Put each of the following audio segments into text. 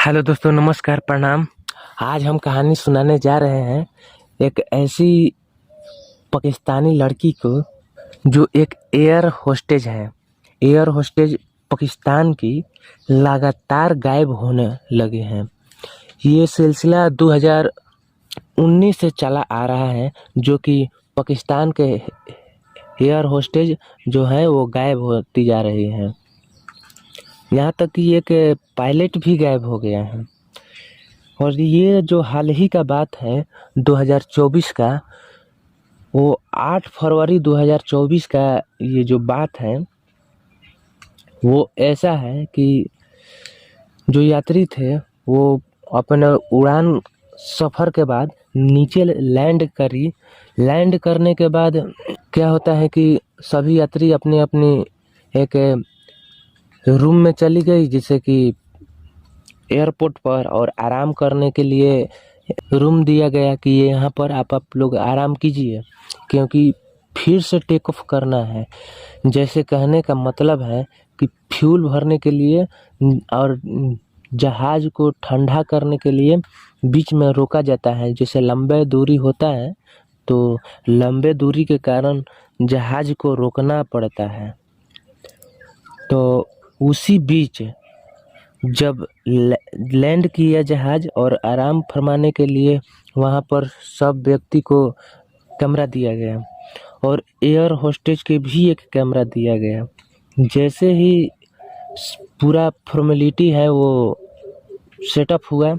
Hello दोस्तों, नमस्कार, प्रणाम। आज हम कहानी सुनाने जा रहे हैं एक ऐसी पाकिस्तानी लड़की को जो एक एयर होस्टेज है। एयर होस्टेज पाकिस्तान की लगातार गायब होने लगे हैं। ये सिलसिला 2019 से चला आ रहा है, जो कि पाकिस्तान के एयर होस्टेज जो है वो गायब होती जा रही हैं। यहाँ तक कि एक पायलट भी गायब हो गया है। और ये जो हाल ही का बात है 2024 का, वो 8 फरवरी 2024 का ये जो बात है वो ऐसा है कि जो यात्री थे वो अपने उड़ान सफ़र के बाद नीचे लैंड करने के बाद क्या होता है कि सभी यात्री अपनी अपनी एक रूम में चली गई, जिससे कि एयरपोर्ट पर, और आराम करने के लिए रूम दिया गया कि ये यहाँ पर आप लोग आराम कीजिए, क्योंकि फिर से टेक ऑफ करना है। जैसे कहने का मतलब है कि फ्यूल भरने के लिए और जहाज को ठंडा करने के लिए बीच में रोका जाता है। जैसे लंबे दूरी होता है तो लंबे दूरी के कारण जहाज को रोकना पड़ता है। तो उसी बीच जब लैंड किया जहाज और आराम फरमाने के लिए वहाँ पर सब व्यक्ति को कैमरा दिया गया, और एयर होस्टेज के भी एक कैमरा दिया गया। जैसे ही पूरा फॉर्मेलिटी है वो सेटअप हुआ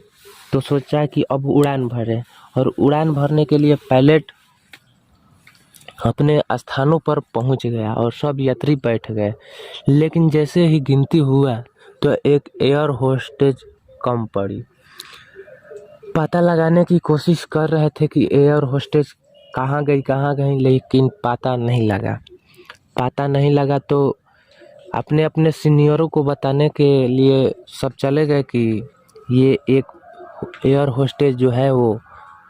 तो सोचा कि अब उड़ान भरें, और उड़ान भरने के लिए पायलट अपने स्थानों पर पहुंच गया और सब यात्री बैठ गए। लेकिन जैसे ही गिनती हुआ तो एक एयर होस्टेज कम पड़ी। पता लगाने की कोशिश कर रहे थे कि एयर होस्टेज कहाँ गई, लेकिन पता नहीं लगा। तो अपने अपने सीनियरों को बताने के लिए सब चले गए कि ये एक एयर होस्टेज जो है वो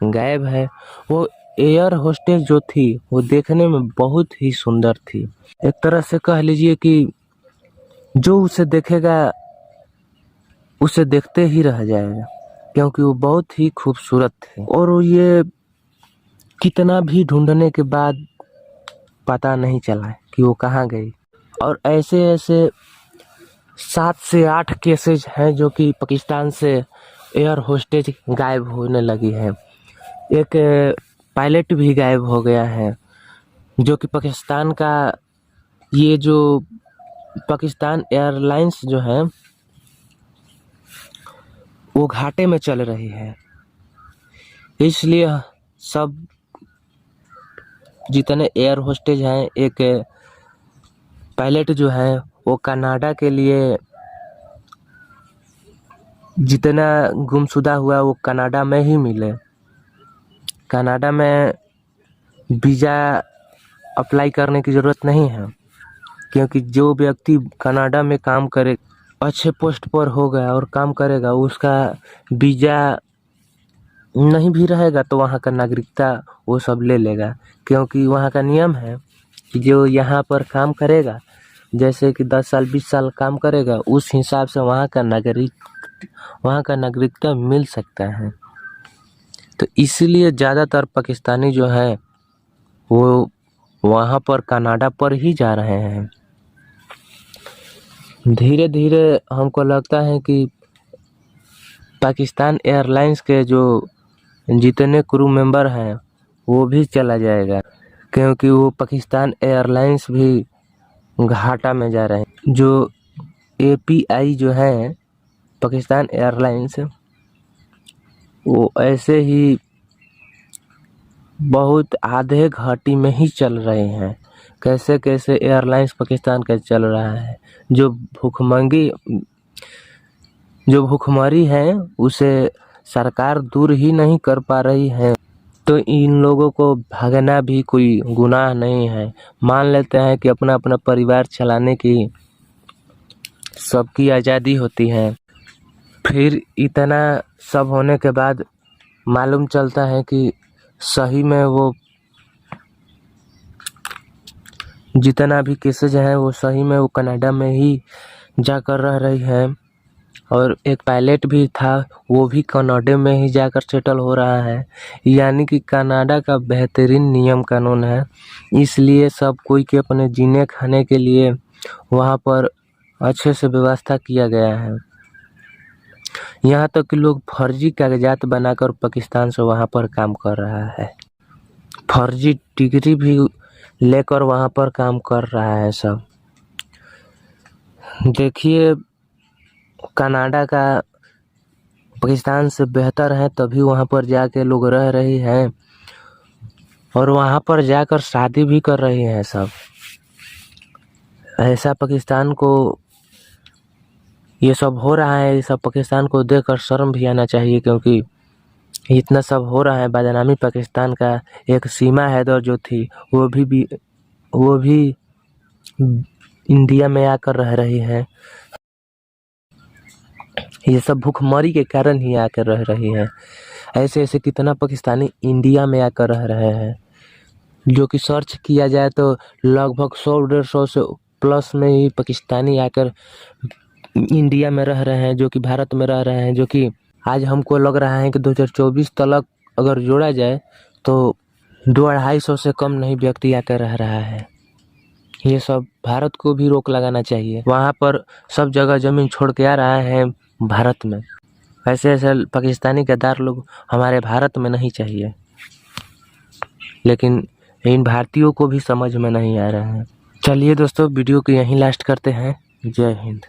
गायब है। वो एयर होस्टेज जो थी वो देखने में बहुत ही सुंदर थी। एक तरह से कह लीजिए कि जो उसे देखेगा उसे देखते ही रह जाएगा, क्योंकि वो बहुत ही खूबसूरत थी। और ये कितना भी ढूंढने के बाद पता नहीं चला कि वो कहाँ गई। और ऐसे ऐसे 7 से 8 केसेज हैं जो कि पाकिस्तान से एयर होस्टेज गायब होने लगी है। एक पायलट भी गायब हो गया है, जो कि पाकिस्तान का, ये जो पाकिस्तान एयरलाइंस जो है वो घाटे में चल रही है। इसलिए सब जितने एयर होस्टेज हैं, एक पायलट जो है वो कनाडा के लिए, जितना गुमशुदा हुआ वो कनाडा में ही मिले। कनाडा में वीज़ा अप्लाई करने की ज़रूरत नहीं है, क्योंकि जो व्यक्ति कनाडा में काम करे, अच्छे पोस्ट पर होगा और काम करेगा, उसका वीज़ा नहीं भी रहेगा तो वहाँ का नागरिकता वो सब ले लेगा। क्योंकि वहाँ का नियम है कि जो यहाँ पर काम करेगा, जैसे कि 10 साल 20 साल काम करेगा, उस हिसाब से वहाँ का नागरिकता मिल सकता है। तो इसीलिए ज़्यादातर पाकिस्तानी जो है वो वहाँ पर कनाडा पर ही जा रहे हैं। धीरे धीरे हमको लगता है कि पाकिस्तान एयरलाइंस के जो जितने क्रू मेंबर हैं वो भी चला जाएगा, क्योंकि वो पाकिस्तान एयरलाइंस भी घाटा में जा रहे हैं। जो एपीआई जो है पाकिस्तान एयरलाइंस, वो ऐसे ही बहुत आधे घाटी में ही चल रहे हैं। कैसे कैसे एयरलाइंस पाकिस्तान का चल रहा है। जो भूखमरी है उसे सरकार दूर ही नहीं कर पा रही है, तो इन लोगों को भागना भी कोई गुनाह नहीं है। मान लेते हैं कि अपना अपना परिवार चलाने की सबकी आज़ादी होती है। फिर इतना सब होने के बाद मालूम चलता है कि सही में वो जितना भी केसेज हैं वो सही में वो कनाडा में ही जाकर रह रही है। और एक पायलट भी था, वो भी कनाडा में ही जाकर सेटल हो रहा है। यानी कि कनाडा का बेहतरीन नियम कानून है, इसलिए सब कोई के अपने जीने खाने के लिए वहाँ पर अच्छे से व्यवस्था किया गया है। यहाँ तक कि लोग फर्जी कागजात बनाकर पाकिस्तान से वहाँ पर काम कर रहा है, फर्जी डिग्री भी लेकर वहाँ पर काम कर रहा है सब। देखिए, कनाडा का पाकिस्तान से बेहतर है, तभी वहाँ पर जाके लोग रह रही हैं और वहाँ पर जाकर शादी भी कर रही हैं सब। ऐसा पाकिस्तान को ये सब हो रहा है, ये सब पाकिस्तान को देखकर शर्म भी आना चाहिए, क्योंकि इतना सब हो रहा है। बदनामी पाकिस्तान का एक सीमा हैदर जो थी, वो भी इंडिया में आकर रह रही है। ये सब भूखमरी के कारण ही आकर रह रही है। ऐसे ऐसे कितना पाकिस्तानी इंडिया में आकर रह रहे हैं, जो कि सर्च किया जाए तो लगभग 100-150 से प्लस में ही पाकिस्तानी आकर इंडिया में रह रहे हैं, जो कि भारत में रह रहे हैं। जो कि आज हमको लग रहा है कि 2024 तक अगर जोड़ा जाए तो 200-250 से कम नहीं व्यक्ति आकर रह रहा है। ये सब भारत को भी रोक लगाना चाहिए। वहाँ पर सब जगह जमीन छोड़ के आ रहा है भारत में। ऐसे ऐसे पाकिस्तानी गद्दार लोग हमारे भारत में नहीं चाहिए, लेकिन इन भारतीयों को भी समझ में नहीं आ रहा है। चलिए दोस्तों, वीडियो को यहीं लास्ट करते हैं। जय हिंद।